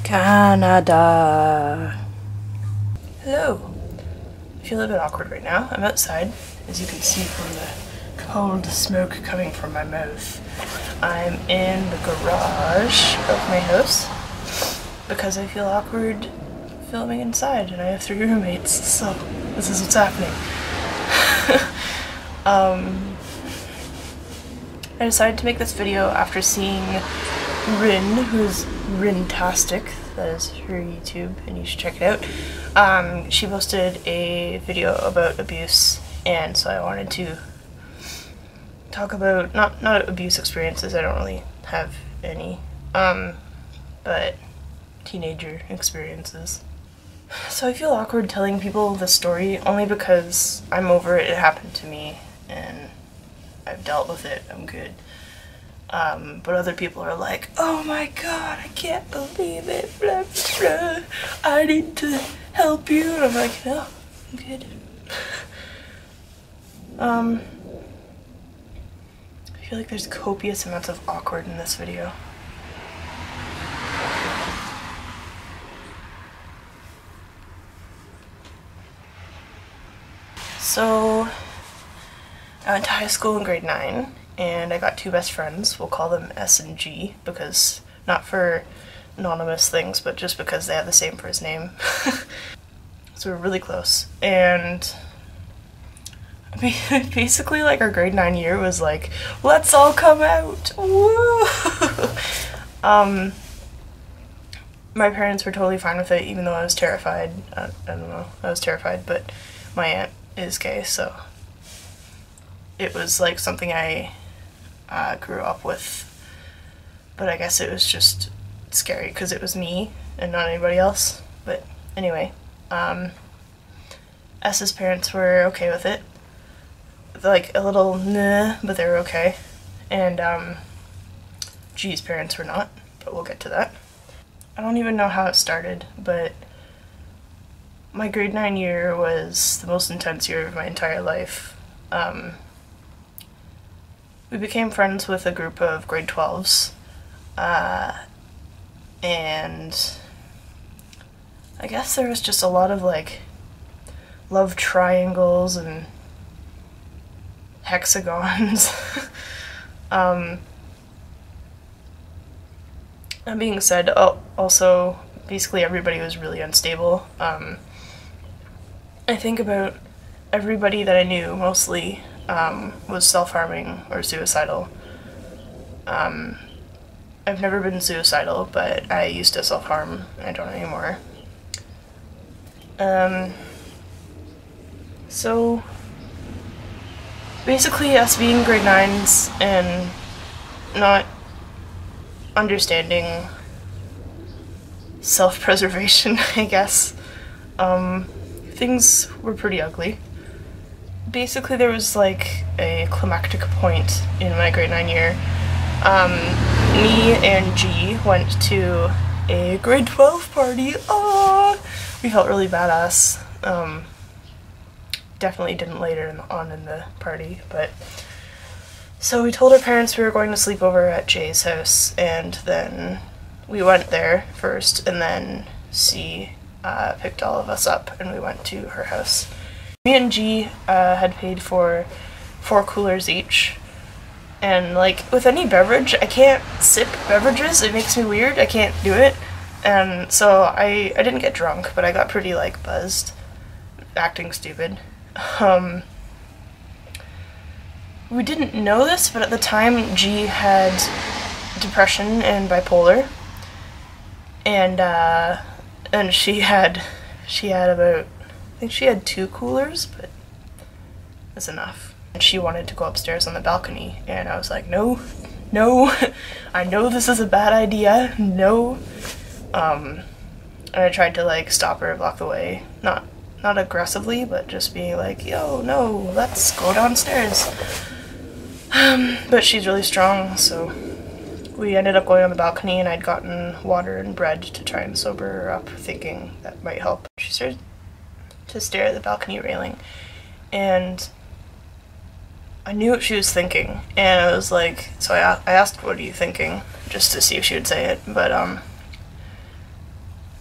Canada. Hello. I feel a bit awkward right now. I'm outside, as you can see from the cold smoke coming from my mouth. I'm in the garage of my house because I feel awkward filming inside, and I have 3 roommates, so this is what's happening. I decided to make this video after seeing Rin, who's Rintastic, that is her YouTube, and you should check it out. She posted a video about abuse, and so I wanted to talk about, not abuse experiences, I don't really have any, but teenager experiences. So I feel awkward telling people the story only because I'm over it, it happened to me, and I've dealt with it, I'm good. But other people are like, oh my god, I can't believe it, blah, blah, I need to help you, and I'm like, no, I'm good. I feel like there's copious amounts of awkward in this video. So, I went to high school in grade 9, and I got 2 best friends. We'll call them S and G, because, not for anonymous things, but just because they have the same first name. So we're really close, and basically, like, our grade 9 year was like, let's all come out! Woo! My parents were totally fine with it, even though I was terrified. I don't know, I was terrified, but my aunt is gay, so it was like something I grew up with, but I guess it was just scary because it was me and not anybody else. But anyway, S's parents were okay with it, like a little nah, but they were okay, and G's parents were not, but we'll get to that. I don't even know how it started, but my grade 9 year was the most intense year of my entire life. We became friends with a group of grade 12s, and I guess there was just a lot of like love triangles and hexagons. That being said, also basically everybody was really unstable. I think about everybody that I knew mostly was self-harming or suicidal. I've never been suicidal, but I used to self-harm. I don't anymore. So basically us being grade 9s and not understanding self-preservation, I guess, things were pretty ugly. Basically, there was like a climactic point in my grade 9 year. Me and G went to a grade 12 party. Oh, we felt really badass. Definitely didn't later on in the party, but so we told our parents we were going to sleep over at Jay's house, and then we went there first, and then C picked all of us up, and we went to her house. Me and G had paid for 4 coolers each, and like with any beverage, I can't sip beverages, it makes me weird, I can't do it, and so I didn't get drunk, but I got pretty like buzzed, acting stupid. We didn't know this, but at the time G had depression and bipolar, and she had about, I think she had 2 coolers, but that's enough. And she wanted to go upstairs on the balcony, and I was like, no, no, I know this is a bad idea, no. And I tried to like stop her, block the way, not aggressively, but just being like, yo, no, let's go downstairs. But she's really strong, so we ended up going on the balcony, and I'd gotten water and bread to try and sober her up, thinking that might help. She started to stare at the balcony railing, and I knew what she was thinking, and I was like, so I asked, what are you thinking, just to see if she would say it, but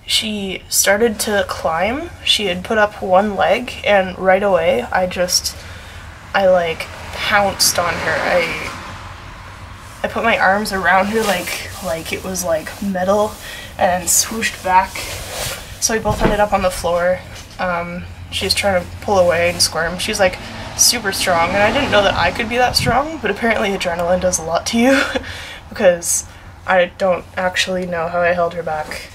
she started to climb. She had put up one leg, and right away I like pounced on her. I put my arms around her like it was like metal, and swooshed back. So we both ended up on the floor. She was trying to pull away and squirm. She's like super strong, and I didn't know that I could be that strong, but apparently adrenaline does a lot to you because I don't actually know how I held her back.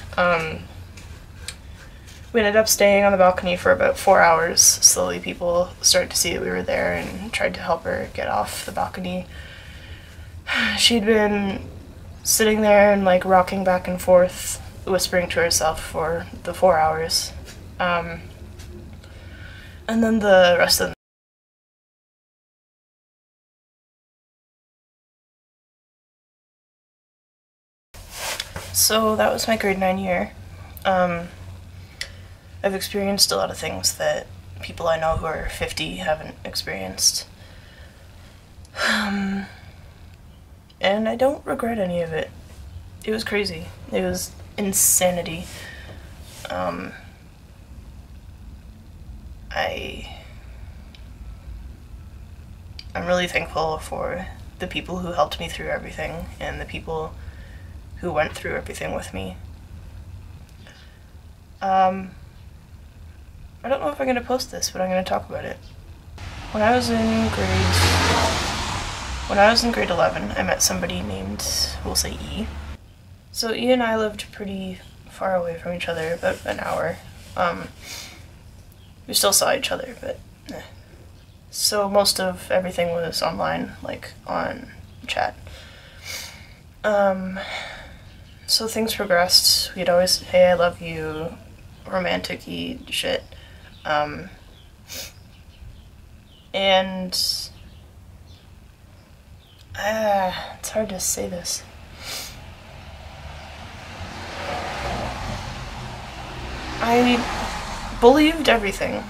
We ended up staying on the balcony for about 4 hours. Slowly people started to see that we were there and tried to help her get off the balcony. She'd been sitting there and like rocking back and forth, whispering to herself for the 4 hours. And then the rest of the So that was my grade 9 year. I've experienced a lot of things that people I know who are 50 haven't experienced. And I don't regret any of it. It was crazy. It was insanity. I'm really thankful for the people who helped me through everything and the people who went through everything with me. I don't know if I'm going to post this, but I'm going to talk about it. When I was in grade 11, I met somebody named, we'll say E. So E and I lived pretty far away from each other, about an hour. We still saw each other, but eh. So most of everything was online, like on chat. So things progressed. We'd always, hey, I love you, romantic-y shit. And it's hard to say this. I believed everything.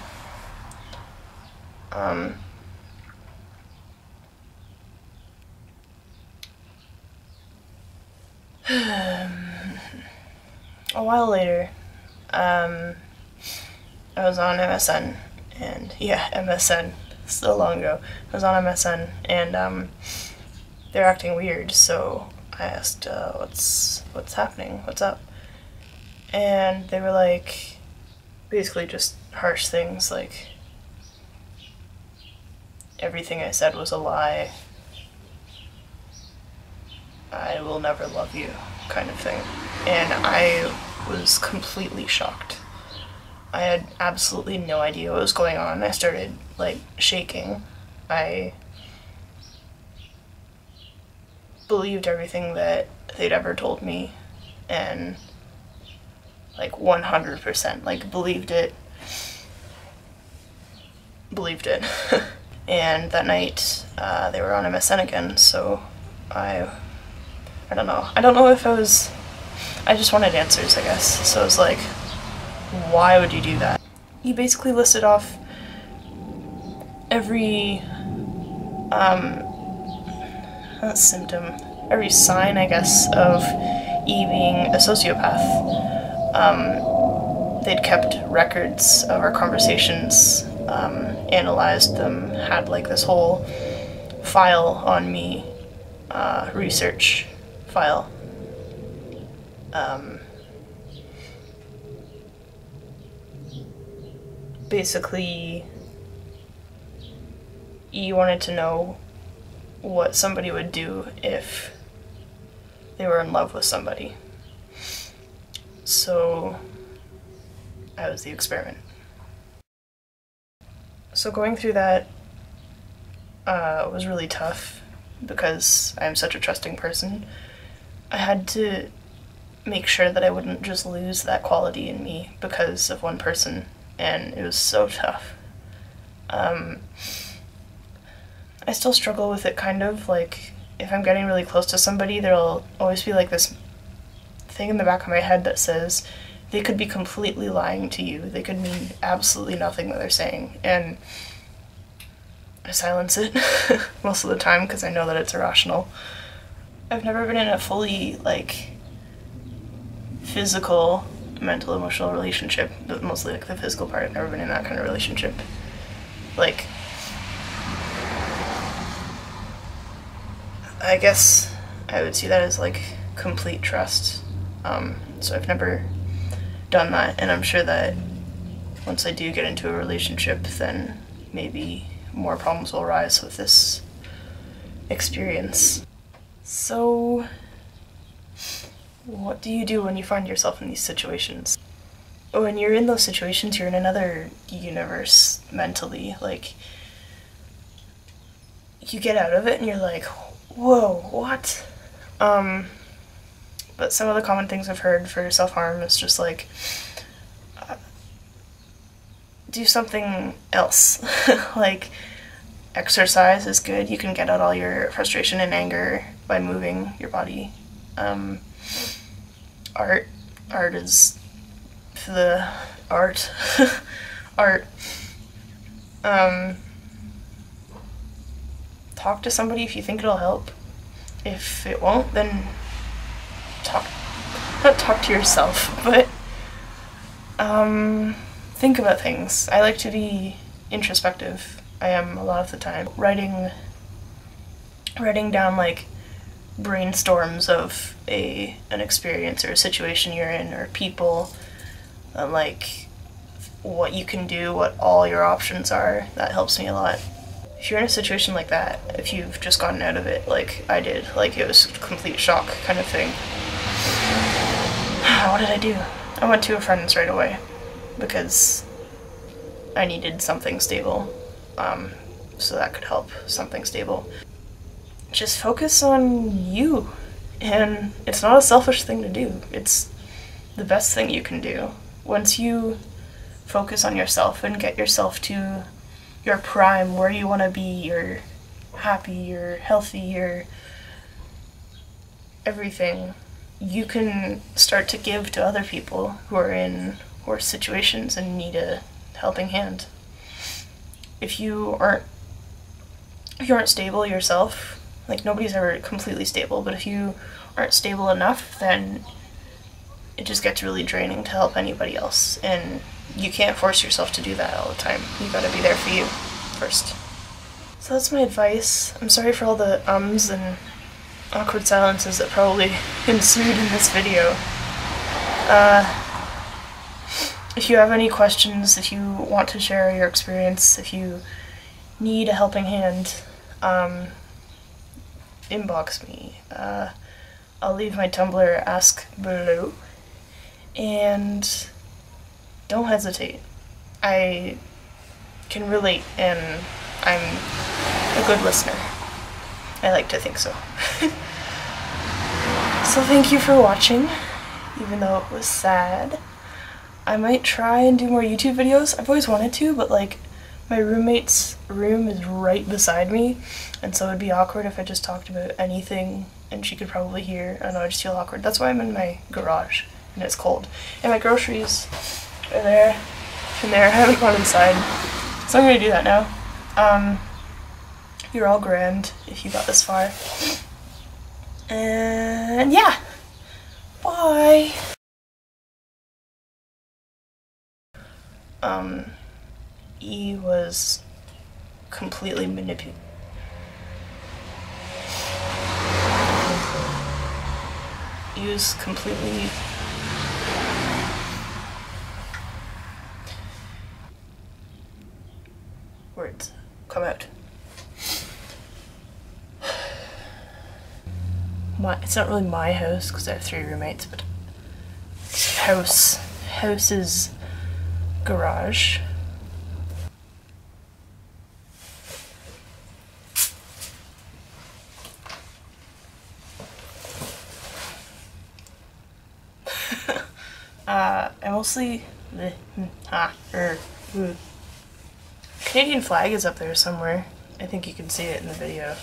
A while later, I was on MSN, and yeah, MSN, so long ago. I was on MSN, and they're acting weird, so I asked, what's happening, what's up? And they were like, basically just harsh things, like, everything I said was a lie, I will never love you, kind of thing. And I was completely shocked. I had absolutely no idea what was going on. I started, like, shaking. I believed everything that they'd ever told me, and, like, 100%, like, believed it. And that night, they were on MSN again, so I don't know if I just wanted answers, I guess. So I was like, why would you do that? He basically listed off every, symptom, every sign, I guess, of E being a sociopath. They'd kept records of our conversations, analyzed them, had like this whole file on me, research file. Basically, you wanted to know what somebody would do if they were in love with somebody. So I was the experiment. So going through that was really tough because I'm such a trusting person. I had to make sure that I wouldn't just lose that quality in me because of one person, and it was so tough. I still struggle with it, kind of, like, if I'm getting really close to somebody, there'll always be like this thing in the back of my head that says they could be completely lying to you, they could mean absolutely nothing that they're saying, and I silence it most of the time because I know that it's irrational. I've never been in a fully, like, physical mental, emotional relationship, but mostly like the physical part. I've never been in that kind of relationship. Like, I guess I would see that as like complete trust. So I've never done that, and I'm sure that once I do get into a relationship, then maybe more problems will arise with this experience. So, what do you do when you find yourself in these situations? When you're in those situations, you're in another universe mentally. Like, you get out of it and you're like, whoa, what? But some of the common things I've heard for self-harm is just like, do something else. Like, exercise is good. You can get out all your frustration and anger by moving your body. Art is the art. Art. Talk to somebody if you think it'll help. If it won't, then not talk to yourself, but think about things. I like to be introspective. I am a lot of the time. Writing down like brainstorms of an experience or a situation you're in or people, and like what you can do, what all your options are. That helps me a lot. If you're in a situation like that, if you've just gotten out of it like I did, like it was a complete shock kind of thing. What did I do? I went to a friend's right away because I needed something stable, so that could help, something stable. Just focus on you, and it's not a selfish thing to do. It's the best thing you can do. Once you focus on yourself and get yourself to your prime, where you want to be, you're happy, you're healthy, you're everything, you can start to give to other people who are in worse situations and need a helping hand. If you aren't stable yourself, like nobody's ever completely stable, but if you aren't stable enough, then it just gets really draining to help anybody else, and you can't force yourself to do that all the time. You gotta be there for you first. So that's my advice. I'm sorry for all the ums and awkward silences that probably ensued in this video. If you have any questions, if you want to share your experience, if you need a helping hand, inbox me. I'll leave my Tumblr ask below, and don't hesitate. I can relate, and I'm a good listener. I like to think so. So thank you for watching, even though it was sad. I might try and do more YouTube videos. I've always wanted to, but like my roommate's room is right beside me, and so it'd be awkward if I just talked about anything and she could probably hear. I don't know, I just feel awkward. That's why I'm in my garage and it's cold. And my groceries are there and there. I haven't gone inside, so I'm gonna do that now. You're all grand if you got this far. And yeah, bye. E was completely manipulated. He was completely words come out. It's not really my house because I have 3 roommates, but house's garage. I mostly Canadian flag is up there somewhere. I think you can see it in the video.